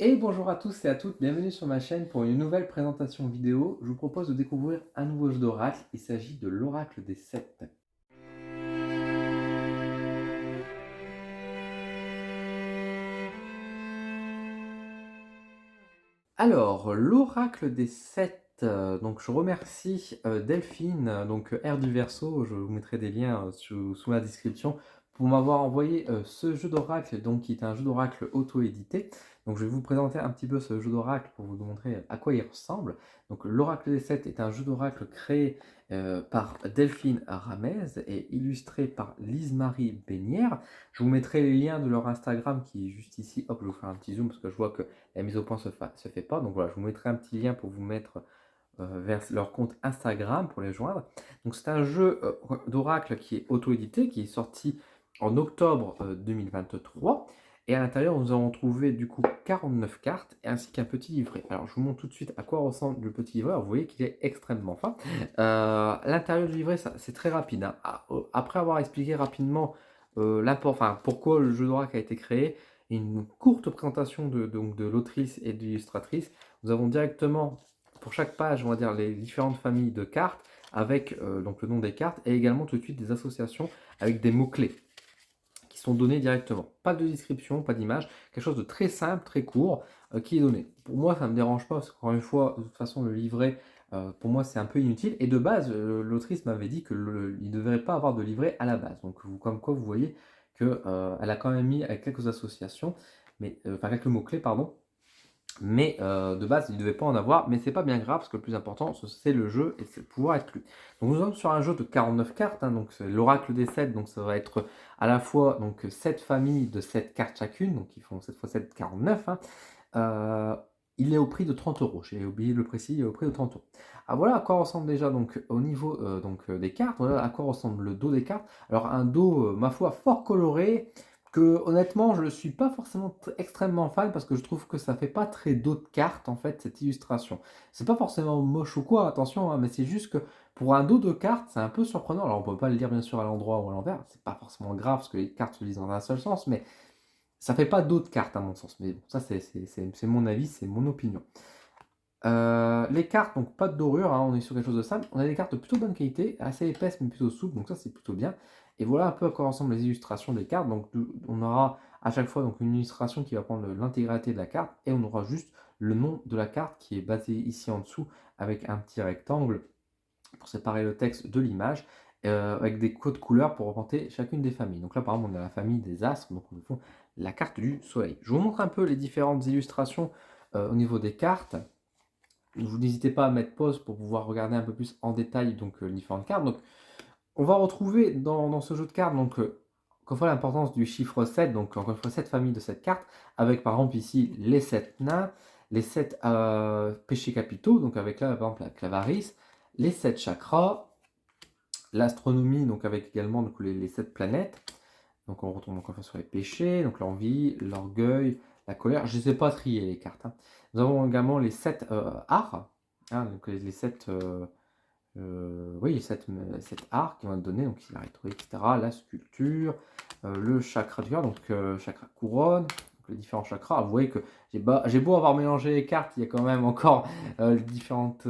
Et bonjour à tous et à toutes, bienvenue sur ma chaîne pour une nouvelle présentation vidéo. Je vous propose de découvrir un nouveau jeu d'oracle, il s'agit de l'Oracle des Sept. Alors, l'Oracle des Sept, donc je remercie Delphine, R du Verseau, je vous mettrai des liens sous la description, pour m'avoir envoyé ce jeu d'oracle, donc qui est un jeu d'oracle auto-édité. Donc je vais vous présenter un petit peu ce jeu d'oracle pour vous montrer à quoi il ressemble. Donc l'Oracle des Sept est un jeu d'oracle créé par Delphine Ramez et illustré par Lise-Marie Bénière. Je vous mettrai les liens de leur Instagram qui est juste ici. Hop, je vais vous faire un petit zoom parce que je vois que la mise au point se fait pas. Donc voilà, je vous mettrai un petit lien pour vous mettre vers leur compte Instagram pour les joindre. Donc c'est un jeu d'oracle qui est auto-édité, qui est sorti en octobre 2023. Et à l'intérieur, nous avons trouvé du coup 49 cartes ainsi qu'un petit livret. Alors je vous montre tout de suite à quoi ressemble le petit livret. Alors, vous voyez qu'il est extrêmement fin. L'intérieur du livret, c'est très rapide, hein. Après avoir expliqué rapidement pourquoi le jeu d'oracle a été créé, une courte présentation de l'autrice et de l'illustratrice, nous avons directement pour chaque page, on va dire les différentes familles de cartes avec donc le nom des cartes et également tout de suite des associations avec des mots-clés qui sont donnés directement. Pas de description, pas d'image, quelque chose de très simple, très court qui est donné. Pour moi, ça ne me dérange pas parce qu'encore une fois, de toute façon, le livret, pour moi, c'est un peu inutile. Et de base, l'autrice m'avait dit qu'il ne devrait pas avoir de livret à la base. Donc, comme quoi, vous voyez qu'elle a quand même mis avec quelques associations, enfin quelques mots-clés, pardon, mais de base, il ne devait pas en avoir, mais c'est pas bien grave, parce que le plus important, c'est le jeu et c'est de pouvoir être lu. Donc nous sommes sur un jeu de 49 cartes, hein, donc c'est l'oracle des 7, donc ça va être à la fois donc 7 familles de 7 cartes chacune, donc ils font 7 x 7, 49. Hein. Euh, il est au prix de 30 euros, j'ai oublié le précis, il est au prix de 30 euros. Ah, voilà à quoi ressemble déjà donc, au niveau des cartes, voilà à quoi ressemble le dos des cartes. Alors un dos, ma foi, fort coloré, que honnêtement je ne suis pas forcément extrêmement fan parce que je trouve que ça fait pas très dos de carte en fait cette illustration. C'est pas forcément moche ou quoi, attention, hein, mais c'est juste que pour un dos de carte c'est un peu surprenant. Alors on peut pas le lire bien sûr à l'endroit ou à l'envers, c'est pas forcément grave parce que les cartes se lisent dans un seul sens, mais ça fait pas dos de carte à mon sens. Mais bon, ça c'est mon avis, c'est mon opinion. Les cartes, donc pas de dorure, hein, on est sur quelque chose de simple. On a des cartes de plutôt bonne qualité, assez épaisses mais plutôt souples, donc ça c'est plutôt bien. Et voilà un peu à quoi ressemblent les illustrations des cartes. Donc on aura à chaque fois donc, une illustration qui va prendre l'intégralité de la carte et on aura juste le nom de la carte qui est basé ici en dessous avec un petit rectangle pour séparer le texte de l'image, avec des codes couleurs pour représenter chacune des familles. Donc là par exemple on a la famille des astres, donc on fait la carte du soleil. Je vous montre un peu les différentes illustrations au niveau des cartes. Vous n'hésitez pas à mettre pause pour pouvoir regarder un peu plus en détail donc, les différentes cartes. Donc, on va retrouver dans ce jeu de cartes, donc, encore une fois, l'importance du chiffre 7, donc encore une fois, 7 familles de 7 cartes, avec par exemple ici les 7 nains, les 7 péchés capitaux, donc avec là par exemple la clavarice, les 7 chakras, l'astronomie, donc avec également donc, les 7 planètes. Donc on retombe encore une fois sur les péchés, donc l'envie, l'orgueil, la colère. Je ne sais pas trier les cartes, hein. Nous avons également les 7 arts, hein, donc les 7 oui, les 7 arts qui vont être donnés, donc la rhétorique, etc. La sculpture, le chakra du cœur, donc chakra couronne, donc les différents chakras. Vous voyez que j'ai beau avoir mélangé les cartes, il y a quand même encore les différentes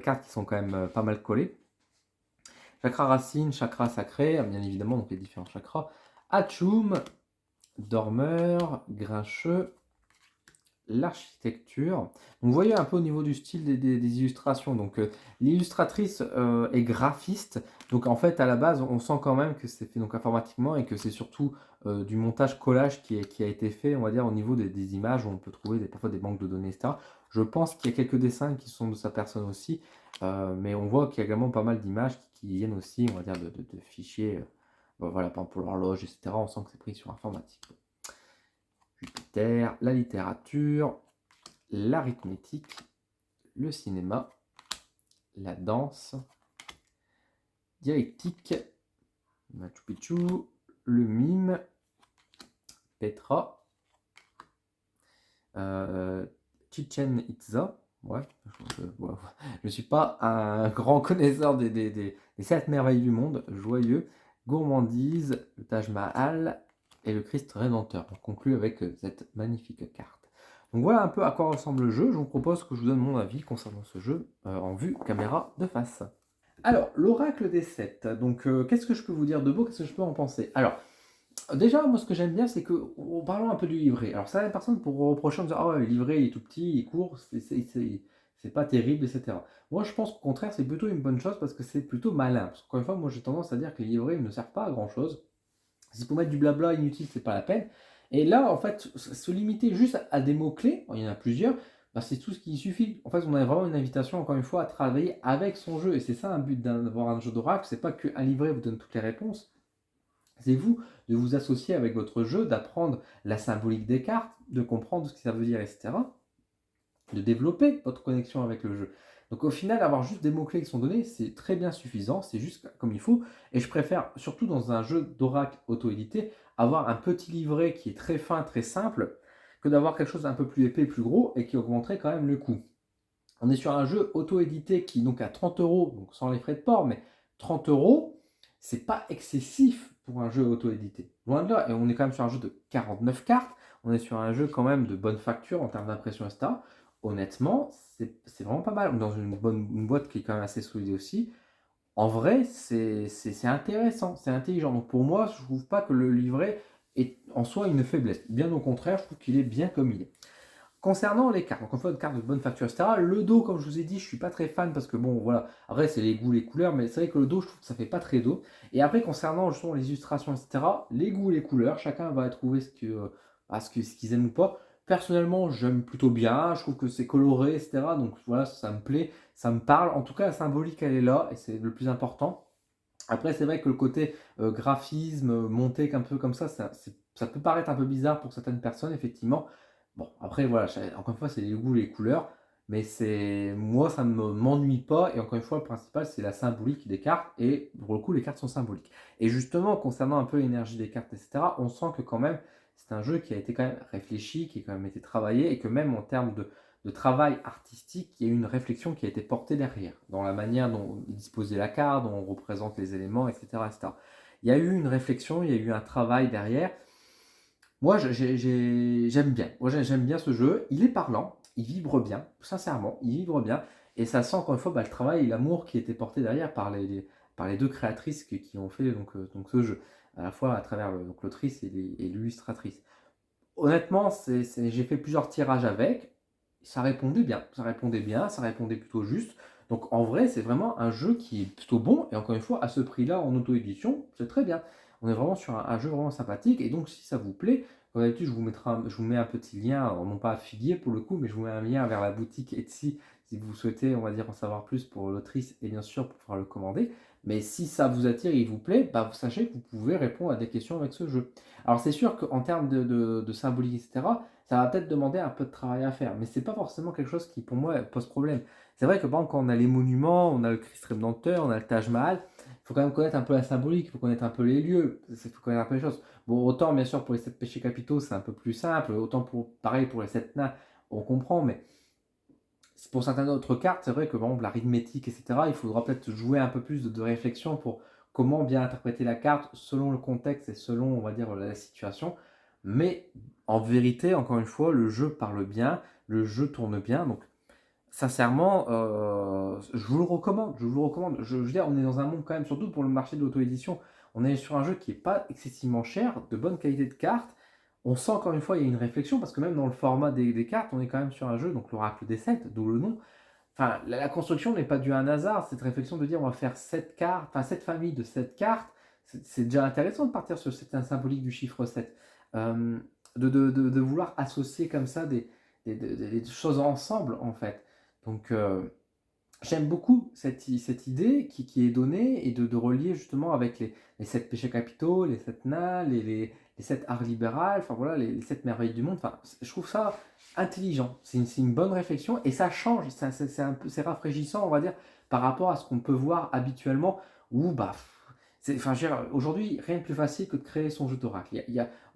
cartes qui sont quand même pas mal collées. Chakra racine, chakra sacré, bien évidemment, donc les différents chakras. Achum, dormeur, grincheux, l'architecture. Donc vous voyez un peu au niveau du style des illustrations. Donc l'illustratrice est graphiste. Donc en fait à la base on sent quand même que c'est fait donc informatiquement et que c'est surtout du montage collage qui a été fait, on va dire, au niveau des images où on peut trouver parfois des banques de données, etc. Je pense qu'il y a quelques dessins qui sont de sa personne aussi, mais on voit qu'il y a également pas mal d'images qui viennent aussi, on va dire, de fichiers. Voilà, par exemple pour l'horloge, etc. On sent que c'est pris sur informatique. Jupiter, la littérature, l'arithmétique, le cinéma, la danse, dialectique, Machu Picchu, le mime, Petra, Chichen Itza. Ouais, je ne suis pas un grand connaisseur des 7 merveilles du monde, joyeux, gourmandise, le Taj Mahal et le Christ Rédempteur. On conclut avec cette magnifique carte. Donc voilà un peu à quoi ressemble le jeu. Je vous propose que je vous donne mon avis concernant ce jeu en vue caméra de face. Alors, l'oracle des 7. Donc, qu'est-ce que je peux vous dire de beau? Qu'est-ce que je peux en penser? Alors, déjà, moi, ce que j'aime bien, c'est que, parlons un peu du livret. Alors, certaines personnes pourront reprocher en disant, ah ouais, le livret, il est tout petit, il est court, c'est pas terrible, etc. Moi, je pense qu'au contraire, c'est plutôt une bonne chose parce que c'est plutôt malin. Parce qu'encore une fois, moi, j'ai tendance à dire que les livrets ne servent pas à grand chose. C'est pour mettre du blabla inutile, c'est pas la peine. Et là, en fait, se limiter juste à des mots-clés, il y en a plusieurs, bah, c'est tout ce qui suffit. En fait, on a vraiment une invitation, encore une fois, à travailler avec son jeu. Et c'est ça un but d'avoir un jeu d'oracle, c'est pas qu'un livret vous donne toutes les réponses. C'est vous de vous associer avec votre jeu, d'apprendre la symbolique des cartes, de comprendre ce que ça veut dire, etc. De développer votre connexion avec le jeu. Donc au final, avoir juste des mots-clés qui sont donnés, c'est très bien suffisant, c'est juste comme il faut. Et je préfère, surtout dans un jeu d'oracle auto-édité, avoir un petit livret qui est très fin, très simple, que d'avoir quelque chose d'un peu plus épais, plus gros, et qui augmenterait quand même le coût. On est sur un jeu auto-édité qui donc à 30 euros, donc sans les frais de port, mais 30 euros, c'est pas excessif pour un jeu auto-édité. Loin de là, et on est quand même sur un jeu de 49 cartes, on est sur un jeu quand même de bonne facture en termes d'impression, etc. Honnêtement, c'est vraiment pas mal. Dans une boîte qui est quand même assez solide aussi. En vrai, c'est intéressant, c'est intelligent. Donc pour moi, je trouve pas que le livret est en soi une faiblesse. Bien au contraire, je trouve qu'il est bien comme il est. Concernant les cartes, donc on fait une carte de bonne facture, etc. Le dos, comme je vous ai dit, je suis pas très fan parce que bon, voilà, après c'est les goûts, les couleurs, mais c'est vrai que le dos, je trouve que ça fait pas très dos. Et après, concernant justement les illustrations, etc., les goûts, les couleurs, chacun va trouver ce qu'ils aiment ou pas. Personnellement, j'aime plutôt bien, je trouve que c'est coloré, etc. Donc voilà, ça me plaît, ça me parle. En tout cas, la symbolique, elle est là, et c'est le plus important. Après, c'est vrai que le côté graphisme, monté un peu comme ça peut paraître un peu bizarre pour certaines personnes, effectivement. Bon, après, voilà, encore une fois, c'est les goûts, les couleurs, mais moi, ça ne m'ennuie pas, et encore une fois, le principal, c'est la symbolique des cartes, et pour le coup, les cartes sont symboliques. Et justement, concernant un peu l'énergie des cartes, etc., on sent que quand même, c'est un jeu qui a été quand même réfléchi, qui a quand même été travaillé, et que même en termes de travail artistique, il y a eu une réflexion qui a été portée derrière, dans la manière dont est disposée la carte, dont on représente les éléments, etc., etc. Il y a eu une réflexion, il y a eu un travail derrière. Moi, j'aime bien. Moi, j'aime bien ce jeu. Il est parlant, il vibre bien, sincèrement, il vibre bien. Et ça sent encore une fois bah, le travail et l'amour qui était porté derrière par les deux créatrices qui ont fait donc ce jeu, à la fois à travers l'autrice et l'illustratrice. Honnêtement, j'ai fait plusieurs tirages avec. Ça répondait bien. Ça répondait plutôt juste. Donc en vrai, c'est vraiment un jeu qui est plutôt bon. Et encore une fois, à ce prix-là, en auto-édition, c'est très bien. On est vraiment sur un jeu vraiment sympathique. Et donc, si ça vous plaît, comme d'habitude, je vous mets un petit lien, alors non pas affilié pour le coup, mais je vous mets un lien vers la boutique Etsy si vous souhaitez, on va dire, en savoir plus pour l'autrice et bien sûr pour pouvoir le commander. Mais si ça vous attire et il vous plaît, bah, vous sachez que vous pouvez répondre à des questions avec ce jeu. Alors c'est sûr qu'en termes de symbolique, etc., ça va peut-être demander un peu de travail à faire, mais c'est pas forcément quelque chose qui pour moi pose problème. C'est vrai que par exemple, quand on a les monuments, on a le Christ Rédempteur, on a le Taj Mahal, il faut quand même connaître un peu la symbolique, il faut connaître un peu les lieux, il faut connaître un peu les choses. Bon, autant bien sûr pour les 7 péchés capitaux, c'est un peu plus simple, autant pareil pour les 7 nains, on comprend, mais pour certaines autres cartes, c'est vrai que par exemple l'arithmétique, etc., il faudra peut-être jouer un peu plus de réflexion pour comment bien interpréter la carte selon le contexte et selon, on va dire, la situation. Mais en vérité, encore une fois, le jeu parle bien, le jeu tourne bien. Donc, sincèrement, je vous le recommande. Je vous le recommande. Je veux dire, on est dans un monde quand même, surtout pour le marché de l'auto-édition, on est sur un jeu qui n'est pas excessivement cher, de bonne qualité de cartes. On sent encore une fois, il y a une réflexion, parce que même dans le format des cartes, on est quand même sur un jeu, donc l'Oracle des 7, d'où le nom. Enfin, la construction n'est pas due à un hasard, cette réflexion de dire on va faire 7 cartes, enfin 7 familles de 7 cartes, c'est déjà intéressant de partir sur cette symbolique du chiffre 7. Euh, de vouloir associer comme ça des choses ensemble, en fait. Donc, j'aime beaucoup cette idée qui est donnée et de relier justement avec les 7 péchés capitaux, les 7 nains, les 7 arts libérales, enfin voilà, les 7 merveilles du monde. Enfin, je trouve ça intelligent. C'est une bonne réflexion et ça change, c'est rafraîchissant, on va dire, par rapport à ce qu'on peut voir habituellement où, bah, enfin, aujourd'hui, rien de plus facile que de créer son jeu d'oracle.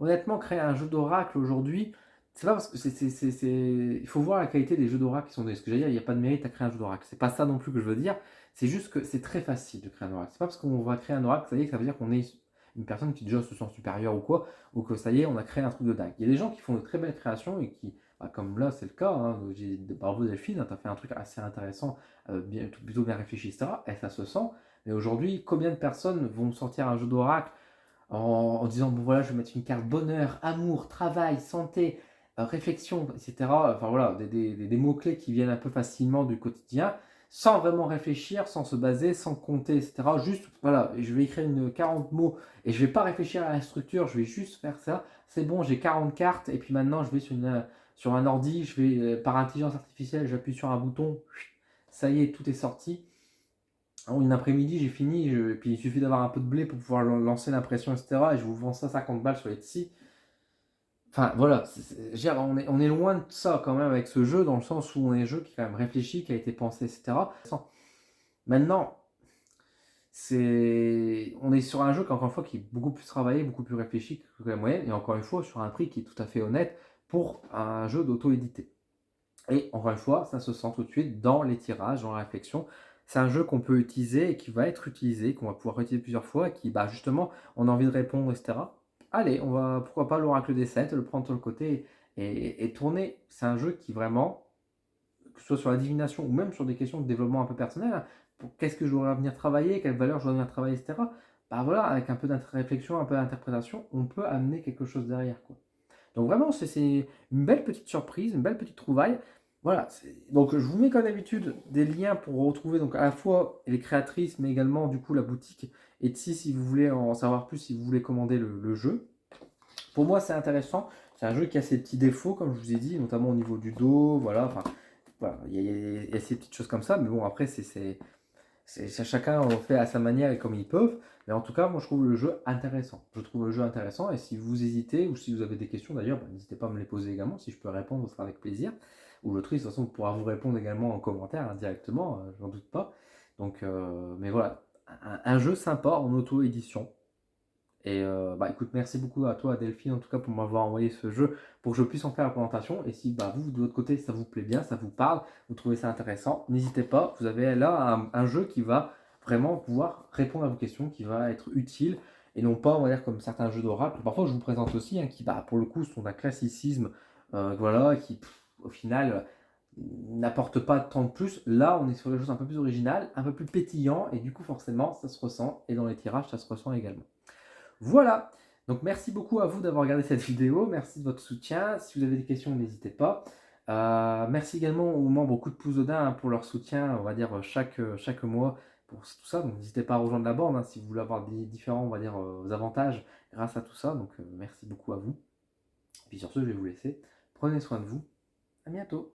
Honnêtement, créer un jeu d'oracle aujourd'hui, c'est pas parce que il faut voir la qualité des jeux d'oracle qui sont donnés. Ce que j'allais dire, il n'y a pas de mérite à créer un jeu d'oracle. C'est pas ça non plus que je veux dire. C'est juste que c'est très facile de créer un oracle. C'est pas parce qu'on va créer un oracle, ça y est, que ça veut dire qu'on est une personne qui déjà se sent supérieure ou quoi, ou que ça y est, on a créé un truc de dingue. Il y a des gens qui font de très belles créations et qui bah, comme là c'est le cas, hein, bravo Delphine, tu as fait un truc assez intéressant, plutôt bien réfléchi, etc. Et ça se sent. Mais aujourd'hui, combien de personnes vont sortir un jeu d'oracle en disant, bon voilà, je vais mettre une carte bonheur, amour, travail, santé, réflexion, etc. Enfin voilà, des mots-clés qui viennent un peu facilement du quotidien, sans vraiment réfléchir, sans se baser, sans compter, etc. Juste, voilà, je vais écrire 40 mots et je vais pas réfléchir à la structure, je vais juste faire ça. C'est bon, j'ai 40 cartes et puis maintenant je vais sur un ordi, je vais par intelligence artificielle, j'appuie sur un bouton, ça y est, tout est sorti. En une après-midi, j'ai fini, et puis il suffit d'avoir un peu de blé pour pouvoir lancer l'impression, etc. Et je vous vends ça 50 balles sur Etsy. Enfin voilà, on est loin de ça quand même avec ce jeu, dans le sens où on est un jeu qui est quand même réfléchi, qui a été pensé, etc. Maintenant, on est sur un jeu qui, encore une fois, qui est beaucoup plus travaillé, beaucoup plus réfléchi que la moyenne, et encore une fois, sur un prix qui est tout à fait honnête pour un jeu d'auto-édité. Et encore une fois, ça se sent tout de suite dans les tirages, dans la réflexion. C'est un jeu qu'on peut utiliser et qui va être utilisé, qu'on va pouvoir utiliser plusieurs fois, et qui, bah, justement, on a envie de répondre, etc. Allez, on va, pourquoi pas, l'oracle des 7, le prendre sur le côté et tourner. C'est un jeu qui vraiment, que ce soit sur la divination ou même sur des questions de développement un peu personnel, hein, qu'est-ce que je dois venir travailler, quelle valeur je dois venir travailler, etc. Bah voilà, avec un peu de réflexion, un peu d'interprétation, on peut amener quelque chose derrière, quoi. Donc vraiment, c'est une belle petite surprise, une belle petite trouvaille. Voilà, donc je vous mets comme d'habitude des liens pour retrouver donc à la fois les créatrices, mais également du coup la boutique Etsy si vous voulez en savoir plus, si vous voulez commander le jeu. Pour moi, c'est intéressant. C'est un jeu qui a ses petits défauts, comme je vous ai dit, notamment au niveau du dos. Voilà, enfin, voilà, il y a ces petites choses comme ça. Mais bon, après, chacun en fait à sa manière et comme ils peuvent. Mais en tout cas, moi, je trouve le jeu intéressant. Je trouve le jeu intéressant. Et si vous hésitez, ou si vous avez des questions d'ailleurs, bah, n'hésitez pas à me les poser également. Si je peux répondre, ce sera avec plaisir. Ou l'autrice, de toute façon, pourra vous répondre également en commentaire, hein, directement, je n'en doute pas. Donc, mais voilà, un jeu sympa en auto-édition. Et bah écoute, merci beaucoup à toi, Delphine, en tout cas, pour m'avoir envoyé ce jeu, pour que je puisse en faire la présentation. Et si bah, vous, de votre côté, ça vous plaît bien, ça vous parle, vous trouvez ça intéressant, n'hésitez pas. Vous avez là un jeu qui va vraiment pouvoir répondre à vos questions, qui va être utile, et non pas, on va dire, comme certains jeux d'oracle. Parfois, je vous présente aussi, hein, qui, bah, pour le coup, sont d'un classicisme, voilà, qui, au final, n'apporte pas tant de plus. Là, on est sur des choses un peu plus originales, un peu plus pétillant, et du coup, forcément, ça se ressent. Et dans les tirages, ça se ressent également. Voilà, donc merci beaucoup à vous d'avoir regardé cette vidéo, merci de votre soutien, si vous avez des questions n'hésitez pas. Merci également aux membres au coup de pouce d'Odin, hein, pour leur soutien, on va dire chaque mois pour tout ça, donc n'hésitez pas à rejoindre la bande, hein, si vous voulez avoir des différents, on va dire, avantages grâce à tout ça, donc merci beaucoup à vous. Et puis sur ce, je vais vous laisser, prenez soin de vous, à bientôt.